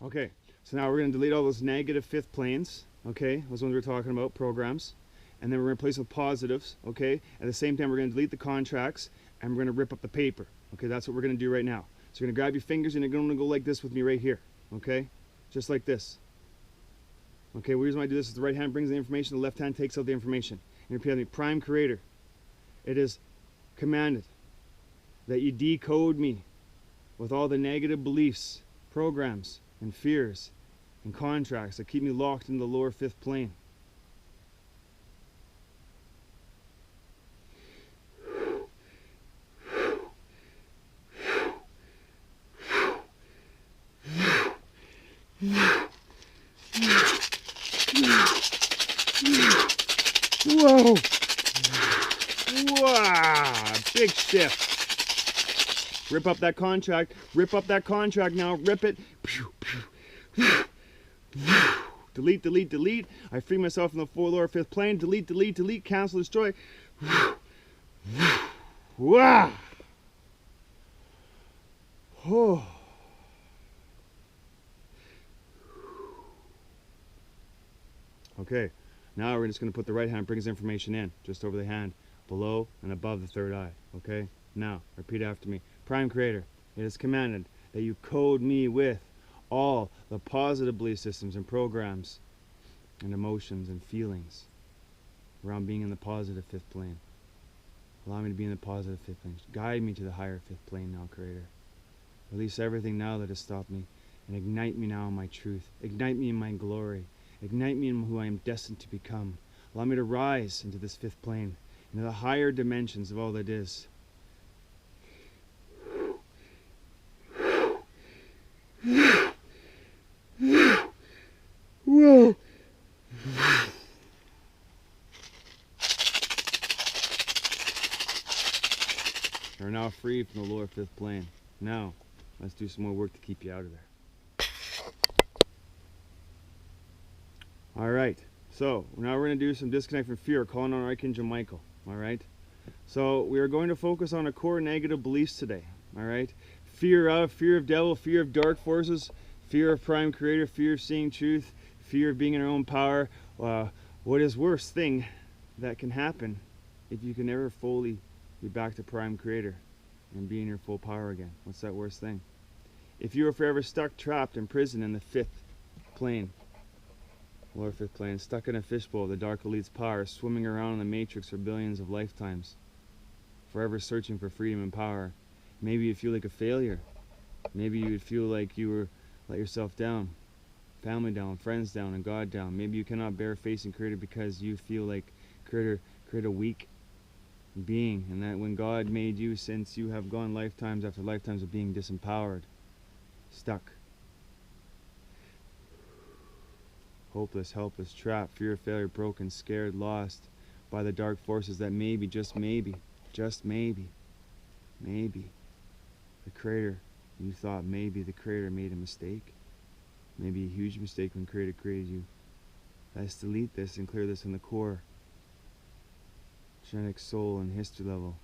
Okay, so now we're going to delete all those negative fifth planes, okay? Those ones we're talking about, programs. And then we're going to replace with positives, okay? At the same time, we're going to delete the contracts and we're going to rip up the paper, okay? That's what we're going to do right now. So you're going to grab your fingers and you're going to go like this with me right here, okay? Just like this. Okay, the reason why I do this is the right hand brings the information, the left hand takes out the information. And repeat after me, Prime Creator, it is commanded that you decode me with all the negative beliefs, programs, and fears and contracts that keep me locked in the lower fifth plane. Whoa! Wow! Big shift. Rip up that contract. Rip up that contract now. Rip it. Delete, delete, delete. I free myself from the lower fifth plane. Delete, delete, delete. Cancel, destroy. Wow! Oh. Okay, now we're just going to put the right hand, brings information in, just over the hand, below and above the third eye. Okay, now repeat after me. Prime Creator, it is commanded that you code me with all the positive belief systems and programs and emotions and feelings around being in the positive fifth plane. Allow me to be in the positive fifth plane. Guide me to the higher fifth plane now, Creator. Release everything now that has stopped me and ignite me now in my truth. Ignite me in my glory. Ignite me in who I am destined to become. Allow me to rise into this fifth plane, into the higher dimensions of all that is. Whoa! You're now free from the lower fifth plane. Now, let's do some more work to keep you out of there. Alright, so now we're going to do some disconnect from fear, calling on Archangel Michael. Alright, so we are going to focus on a core negative beliefs today. Alright, fear of devil, fear of dark forces, fear of Prime Creator, fear of seeing truth, fear of being in our own power. What is worst thing that can happen if you can never fully be back to Prime Creator and be in your full power again? What's that worst thing? If you are forever stuck, trapped, imprisoned in the fifth plane, lower fifth plane, stuck in a fishbowl of the dark elite's power, swimming around in the matrix for billions of lifetimes, forever searching for freedom and power. Maybe you feel like a failure. Maybe you would feel like you were let yourself down, family down, friends down, and God down. Maybe you cannot bear facing Creator because you feel like Creator weak being, and that when God made you, since you have gone lifetimes after lifetimes of being disempowered, stuck, hopeless, helpless, trapped, fear of failure, broken, scared, lost by the dark forces, that maybe, just maybe, the Creator, you thought maybe the Creator made a mistake, maybe a huge mistake when Creator created you. Let's delete this and clear this in the core, genetic, soul, and history level.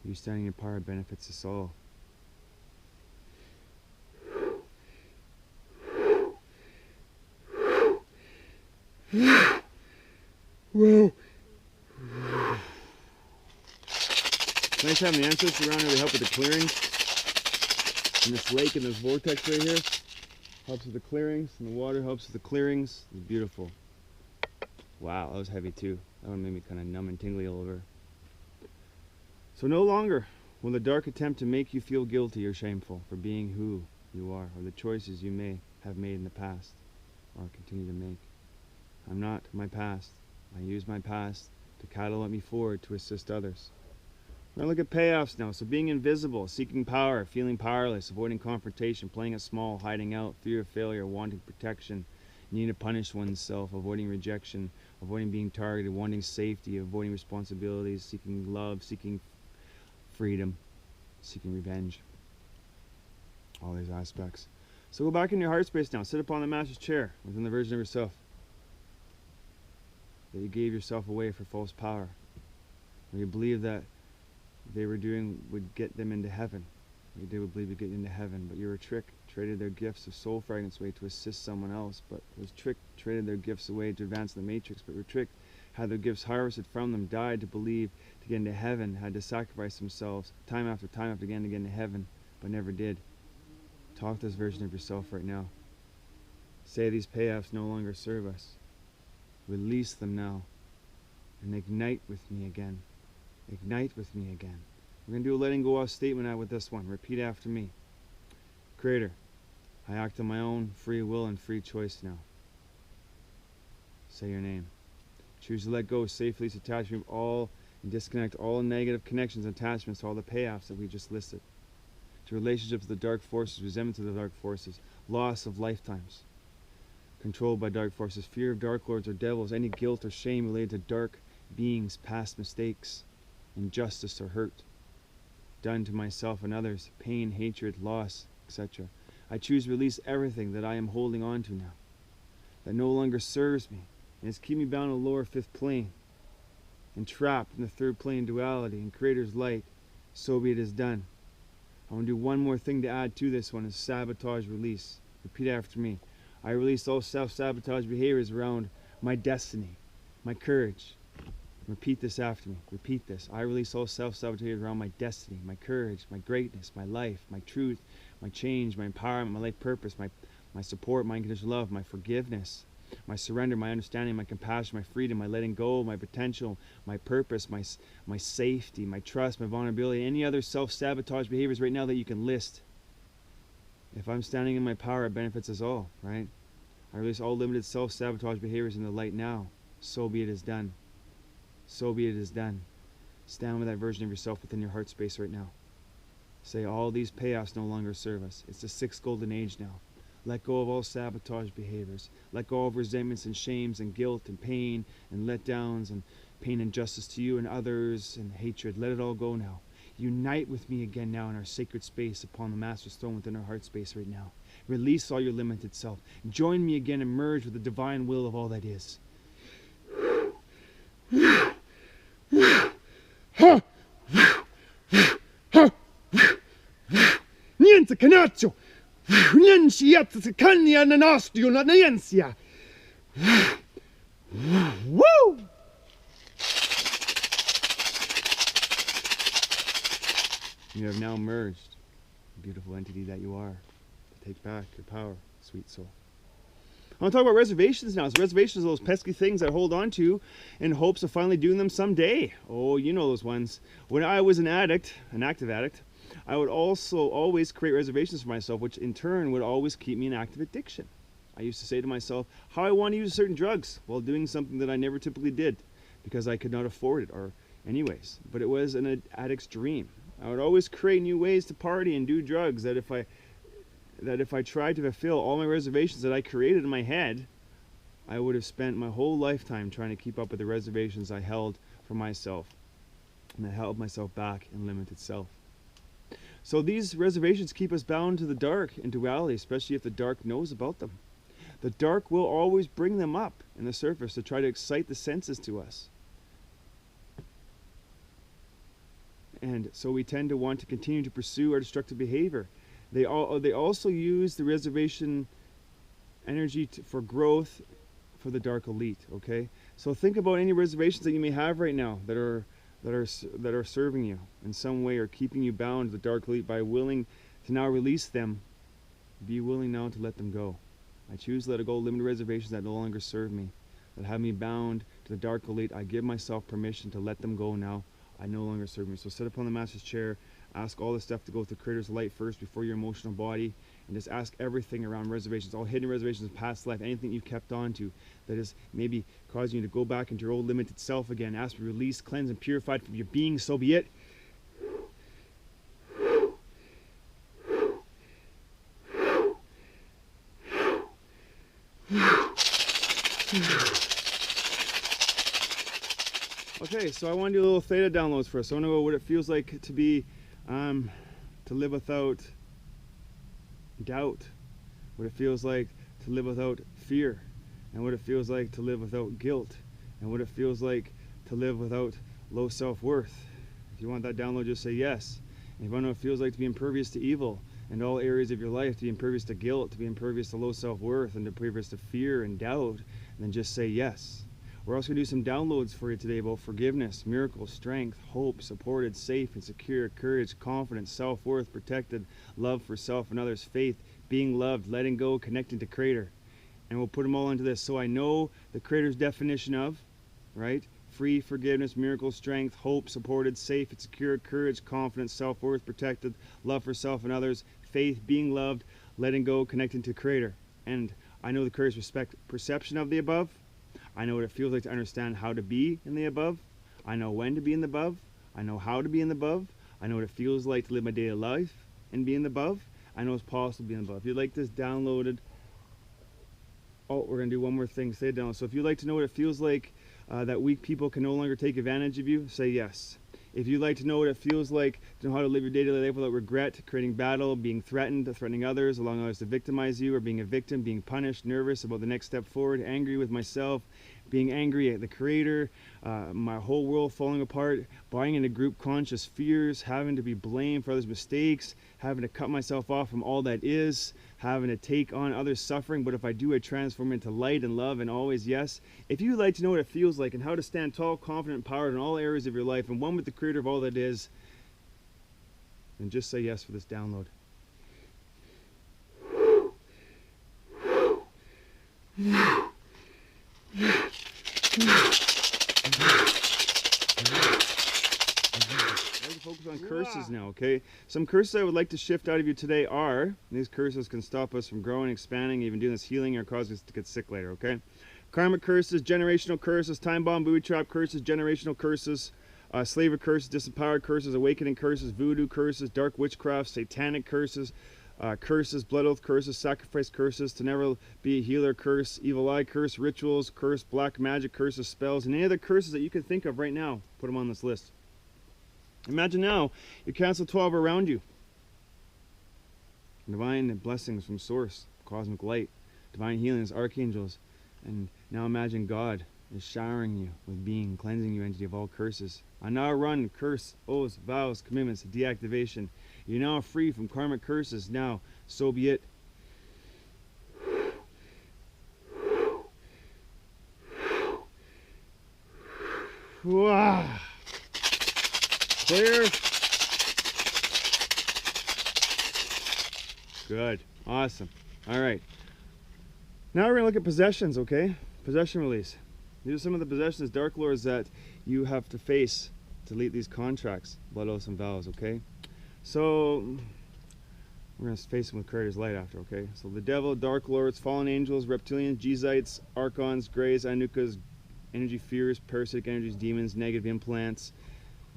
You standing in power benefits us all. Whoa! It's nice having the ancestors around here to help with the clearings. And this lake and this vortex right here helps with the clearings, and the water helps with the clearings. It's beautiful. Wow, that was heavy too. That one made me kind of numb and tingly all over. So no longer will the dark attempt to make you feel guilty or shameful for being who you are, or the choices you may have made in the past or continue to make. I'm not my past. I use my past to catapult me forward to assist others. We're going to look at payoffs now. So being invisible, seeking power, feeling powerless, avoiding confrontation, playing it small, hiding out, fear of failure, wanting protection, needing to punish oneself, avoiding rejection, avoiding being targeted, wanting safety, avoiding responsibilities, seeking love, seeking freedom, seeking revenge. All these aspects. So go back in your heart space now. Sit upon the Master's chair within the version of yourself that you gave yourself away for false power, or you believe that they were doing would get them into heaven. You did believe you'd get into heaven, but you were tricked. Traded their gifts of soul fragments away to assist someone else, but was tricked. Traded their gifts away to advance the matrix, but were tricked. Had their gifts harvested from them, died to believe to get into heaven, had to sacrifice themselves time after again to get into heaven, but never did. Talk to this version of yourself right now. Say these payoffs no longer serve us. Release them now, and ignite with me again. Ignite with me again. We're going to do a letting go of statement out with this one. Repeat after me. Creator, I act on my own free will and free choice now. Say your name. Choose to let go safely, to attach me all and disconnect all negative connections and attachments to all the payoffs that we just listed. To relationships with the dark forces, resentment to the dark forces, loss of lifetimes, controlled by dark forces, fear of dark lords or devils, any guilt or shame related to dark beings, past mistakes, injustice or hurt done to myself and others, pain, hatred, loss, etc. I choose to release everything that I am holding on to now, that no longer serves me, and is keeping me bound in the lower fifth plane, and trapped in the third plane duality and Creator's light. So be it is done. I want to do one more thing to add to this one, is sabotage release. Repeat after me. I release all self-sabotage behaviors around my destiny, my courage. Repeat this after me. Repeat this. I release all self-sabotage around my destiny, my courage, my greatness, my life, my truth, my change, my empowerment, my life purpose, my support, my unconditional love, my forgiveness, my surrender, my understanding, my compassion, my freedom, my letting go, my potential, my purpose, my safety, my trust, my vulnerability, any other self-sabotage behaviors right now that you can list. If I'm standing in my power, it benefits us all, right? I release all limited self-sabotage behaviors in the light now. So be it is done. So be it is done. Stand with that version of yourself within your heart space right now. Say, all these payoffs no longer serve us. It's the sixth golden age now. Let go of all sabotage behaviors. Let go of resentments and shames and guilt and pain and letdowns and pain and injustice to you and others and hatred. Let it all go now. Unite with me again now in our sacred space upon the Master's throne within our heart space right now. Release all your limited self. Join me again and merge with the divine will of all that is. Niente canaccio! Niente cania nanastio na niensia! Woo! You have now merged, beautiful entity that you are. Take back your power, sweet soul. I want to talk about reservations now. So reservations are those pesky things I hold on to in hopes of finally doing them someday. Oh, you know those ones. When I was an addict, an active addict, I would also always create reservations for myself, which in turn would always keep me in active addiction. I used to say to myself how I want to use certain drugs while doing something that I never typically did because I could not afford it or anyways. But it was an addict's dream. I would always create new ways to party and do drugs that if I tried to fulfill all my reservations that I created in my head, I would have spent my whole lifetime trying to keep up with the reservations I held for myself. And I held myself back in limited self. So these reservations keep us bound to the dark and duality, especially if the dark knows about them. The dark will always bring them up in the surface to try to excite the senses to us. And so we tend to want to continue to pursue our destructive behavior. They also use the reservation energy for growth for the dark elite, okay? So think about any reservations that you may have right now that are serving you in some way or keeping you bound to the dark elite. By willing to now release them, be willing now to let them go. I choose to let go of limited reservations that no longer serve me, that have me bound to the dark elite. I give myself permission to let them go now. I no longer serve me. So sit upon the Master's chair, ask all this stuff to go with the Creator's light first before your emotional body, and just ask everything around reservations, all hidden reservations, past life, anything you've kept on to that is maybe causing you to go back into your old limited self again. Ask for release, cleanse, and purified from your being. So be it. Okay, so I want to do a little theta downloads first. So I want to know what it feels like to be, to live without doubt, what it feels like to live without fear, and what it feels like to live without guilt, and what it feels like to live without low self-worth. If you want that download, just say yes. And if you want to know what it feels like to be impervious to evil in all areas of your life, to be impervious to guilt, to be impervious to low self-worth, and to be impervious to fear and doubt, then just say yes. We're also going to do some downloads for you today about forgiveness, miracles, strength, hope, supported, safe and secure, courage, confidence, self-worth, protected, love for self and others, faith, being loved, letting go, connecting to Creator. And we'll put them all into this. So I know the Creator's definition of, right? Free, forgiveness, miracles, strength, hope, supported, safe and secure, courage, confidence, self-worth, protected, love for self and others, faith, being loved, letting go, connecting to Creator. And I know the Creator's perception of the above. I know what it feels like to understand how to be in the above. I know when to be in the above. I know how to be in the above. I know what it feels like to live my daily life and be in the above. I know it's possible to be in the above. If you'd like this downloaded, oh, we're going to do one more thing. Say it down. So if you'd like to know what it feels like that weak people can no longer take advantage of you, say yes. If you'd like to know what it feels like to know how to live your day-to-day life without regret, creating battle, being threatened, threatening others, allowing others to victimize you, or being a victim, being punished, nervous about the next step forward, angry with myself, being angry at the Creator, my whole world falling apart, buying into group conscious fears, having to be blamed for others' mistakes, having to cut myself off from all that is, having to take on others' suffering, but if I do, I transform into light and love and always yes. If you'd like to know what it feels like and how to stand tall, confident, empowered in all areas of your life and one with the Creator of all that is, then just say yes for this download. Focus on curses now, okay? Some curses I would like to shift out of you today are, these curses can stop us from growing, expanding, even doing this healing, or cause us to get sick later, okay? Karmic curses, generational curses, time bomb, booby trap curses, generational curses, slaver curses, disempowered curses, awakening curses, voodoo curses, dark witchcraft, satanic curses, curses, blood oath curses, sacrifice curses, to never be a healer curse, evil eye curse, rituals curse, black magic curses, spells, and any other curses that you can think of right now. Put them on this list. Imagine now you cancel 12 around you. Divine blessings from source, cosmic light, divine healings, archangels, and now imagine God is showering you with being, cleansing you entity of all curses. I now run curse, oaths, vows, commitments, deactivation. You're now free from karmic curses. Now, so be it. Wow. Clear. Good. Awesome. All right. Now we're going to look at possessions, okay? Possession release. These are some of the possessions, Dark Lords, that you have to face to delete these contracts, blood oaths and vows, okay? So we're going to face them with Creator's light after, okay? So the devil, Dark Lords, fallen angels, reptilians, Jezites, archons, greys, anukas, energy fears, parasitic energies, demons, negative implants,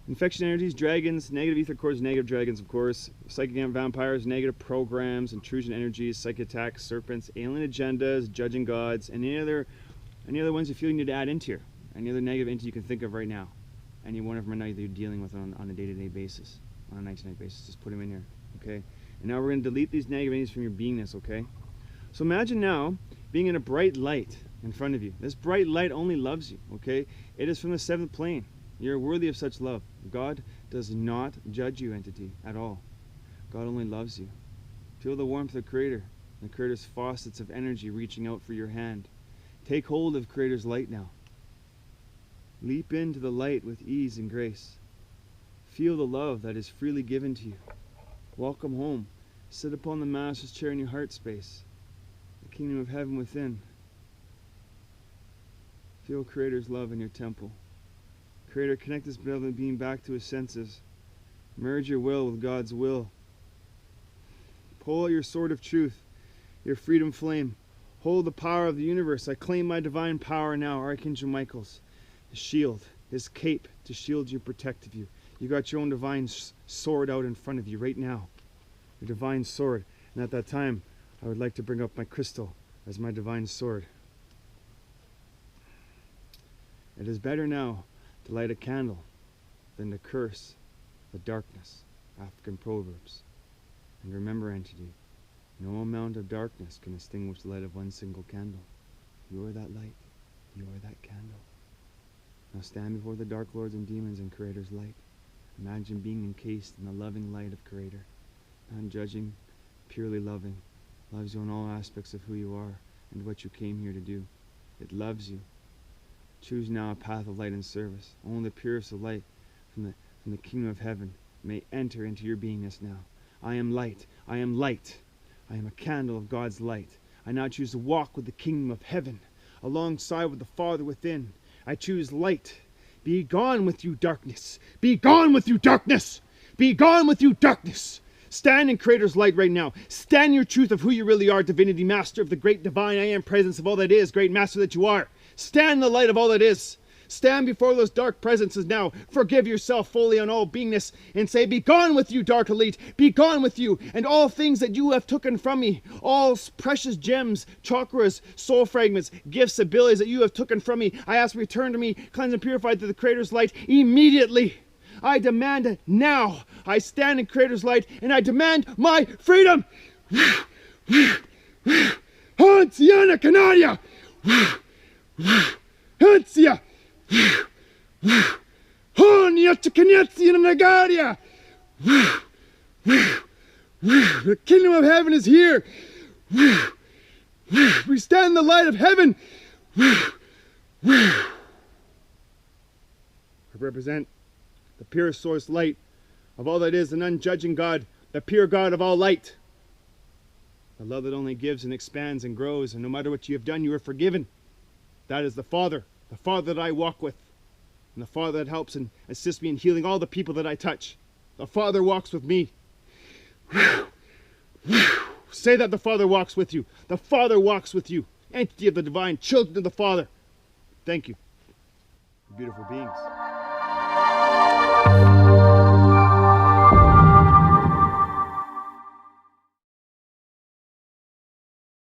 infection energies, dragons, negative ether cores, negative dragons, of course, psychic vampires, negative programs, intrusion energies, psychic attacks, serpents, alien agendas, judging gods, and any other ones you feel you need to add into here. Any other negative entity you can think of right now. Any one of them right now that you're dealing with on a day-to-day basis, on a night-to-night basis. Just put them in here, okay? And now we're going to delete these negative entities from your beingness, okay? So imagine now being in a bright light in front of you. This bright light only loves you, okay? It is from the 7th plane. You're worthy of such love. God does not judge you, entity, at all. God only loves you. Feel the warmth of the Creator, the Creator's faucets of energy reaching out for your hand. Take hold of Creator's light now. Leap into the light with ease and grace. Feel the love that is freely given to you. Welcome home. Sit upon the Master's chair in your heart space, the kingdom of heaven within. Feel Creator's love in your temple. Creator, connect this benevolent being back to his senses. Merge your will with God's will. Pull out your sword of truth, your freedom flame. Hold the power of the universe. I claim my divine power now, Archangel Michael's. His shield, his cape to shield you, protect you. You got your own divine sword out in front of you right now. Your divine sword. And at that time, I would like to bring up my crystal as my divine sword. It is better now to light a candle than to curse the darkness. African proverbs. And remember, entity, no amount of darkness can extinguish the light of one single candle. You are that light. You are that candle. Now stand before the Dark Lords and demons in Creator's light. Imagine being encased in the loving light of Creator, non-judging, purely loving. Loves you in all aspects of who you are and what you came here to do. It loves you. Choose now a path of light and service. Only the purest of light from the kingdom of heaven may enter into your beingness now. I am light. I am light. I am a candle of God's light. I now choose to walk with the kingdom of heaven, alongside with the Father within. I choose light. Be gone with you, darkness. Be gone with you, darkness. Be gone with you, darkness. Stand in Creator's light right now. Stand in your truth of who you really are, divinity, master of the great divine I am presence of all that is, great master that you are. Stand in the light of all that is. Stand before those dark presences now. Forgive yourself fully on all beingness and say, be gone with you, dark elite. Be gone with you and all things that you have taken from me. All precious gems, chakras, soul fragments, gifts, abilities that you have taken from me. I ask return to me, cleansed and purified through the Creator's light immediately. I demand it now. I stand in Creator's light and I demand my freedom. Hansiana Canadia. Hansia. The kingdom of heaven is here. We stand in the light of heaven. I represent the pure source light of all that is, an unjudging God, the pure God of all light. The love that only gives and expands and grows, and no matter what you have done, you are forgiven. That is the Father that I walk with, and the Father that helps and assists me in healing all the people that I touch. The Father walks with me. Say that the Father walks with you. The Father walks with you. Entity of the divine, children of the Father. Thank you. Beautiful beings.